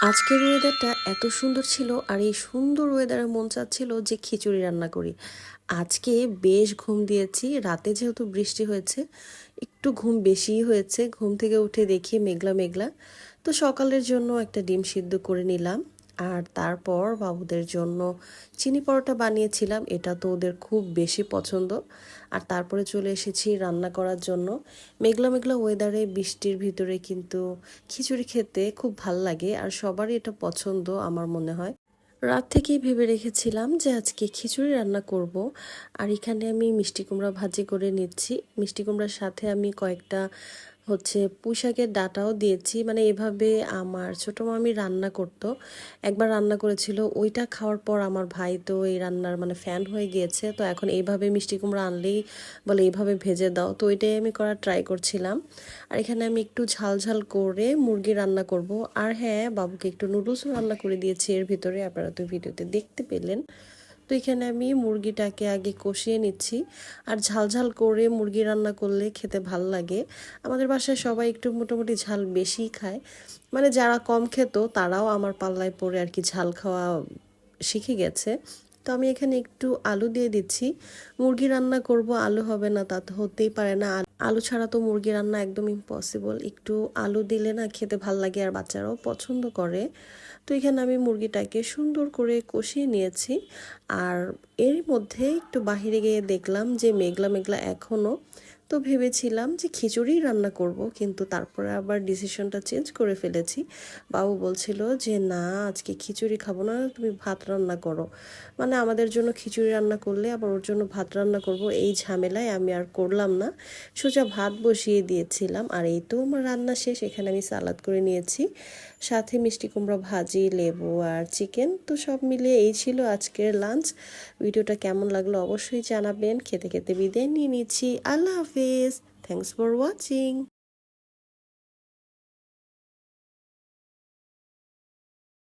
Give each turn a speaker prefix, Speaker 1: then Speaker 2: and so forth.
Speaker 1: আজকের ওয়েদারটা এত সুন্দর ছিল আর এই সুন্দর ওয়েদারে মন চাচ্ছিল যে খিচুড়ি রান্না করি। আজকে বেশ ঘুম দিয়েছি, রাতে যেহেতু বৃষ্টি হয়েছে একটু ঘুম বেশিই হয়েছে। ঘুম থেকে উঠে দেখি মেঘলা মেঘলা, তো সকালের জন্য একটা ডিম সিদ্ধ করে নিলাম। আর তারপর বাবুদের জন্য চিনি পরোটা বানিয়েছিলাম, এটা তো ওদের খুব বেশি পছন্দ। আর তারপরে চলে এসেছি রান্না করার জন্য। মেঘলা মেঘলা ওয়েদারে বৃষ্টির ভিতরে কিন্তু খিচুড়ি খেতে খুব ভাল লাগে আর সবারই এটা পছন্দ আমার মনে হয়। রাত থেকেই ভেবে রেখেছিলাম যে আজকে খিচুড়ি রান্না করব। আর এখানে আমি মিষ্টি কুমড়া ভাজি করে নিচ্ছি। মিষ্টি কুমড়ার সাথে আমি কয়েকটা পুঁই শাকের ডাঁটাও দিয়েছি। মানে এভাবে আমার ছোট মামি রান্না করতো, একবার রান্না করেছিল, ওইটা খাওয়ার পর আমার ভাই তো এই রান্নার মানে ফ্যান হয়ে গিয়েছে। তো এখন এইভাবে মিষ্টি কুমড়া আনলেই বলে এইভাবে ভেজে দাও, তো ওইটাই আমি করার ট্রাই করছিলাম। আর এখানে আমি একটু ঝাল ঝাল করে মুরগি রান্না করব। আর হ্যাঁ, বাবুকে একটু নুডলসও রান্না করে দিয়েছি এর ভিতরে, আপনারা তো ভিডিওতে দেখতে পেলেন। তো এখানে আমি মুরগিটাকে আগে কষিয়ে নিচ্ছি। আর ঝাল ঝাল করে মুরগি রান্না করলে খেতে ভাল লাগে। আমাদের বাসায় সবাই একটু মোটামুটি ঝাল বেশিই খায়, মানে যারা কম খেত তারাও আমার পাল্লায় পড়ে আর কি ঝাল খাওয়া শিখে গেছে। তো আমি এখানে একটু আলু দিয়ে দিচ্ছি। মুরগি রান্না করব, আলু হবে না তা তো হতেই পারে না। আলু ছাড়া তো মুরগি রান্না একদম ইম্পসিবল। একটু আলু দিলে না খেতে ভাল লাগে আর বাচ্চারাও পছন্দ করে। তো এখানে আমি মুরগিটাকে সুন্দর করে কষিয়ে নিয়েছি। আর এর মধ্যে একটু বাহিরে গিয়ে দেখলাম যে মেঘলা মেঘলা এখনও। তো ভেবেছিলাম যে খিচুড়ি রান্না করব, কিন্তু তারপরে আবার ডিসিশনটা চেঞ্জ করে ফেলেছি। বাবু বলছিল যে না, আজকে খিচুড়ি খাবো না, তুমি ভাত রান্না করো। মানে আমাদের জন্য খিচুড়ি রান্না করলে আবার ওর জন্য ভাত রান্না করব, এই ঝামেলায় আমি আর করলাম না। সোজা ভাত বসিয়ে দিয়েছিলাম। আর এই তো আমার রান্না শেষ। এখানে আমি সালাদ করে নিয়েছি, সাথে মিষ্টি কুমড়া ভাজি, লেবু আর চিকেন। তো সব মিলিয়ে এই ছিল আজকের লাঞ্চ। ভিডিওটা কেমন লাগলো অবশ্যই জানাবেন। খেতে খেতে বিদায় নিয়ে নিচ্ছি। আল্লাহ হাফিজ। Thanks for watching.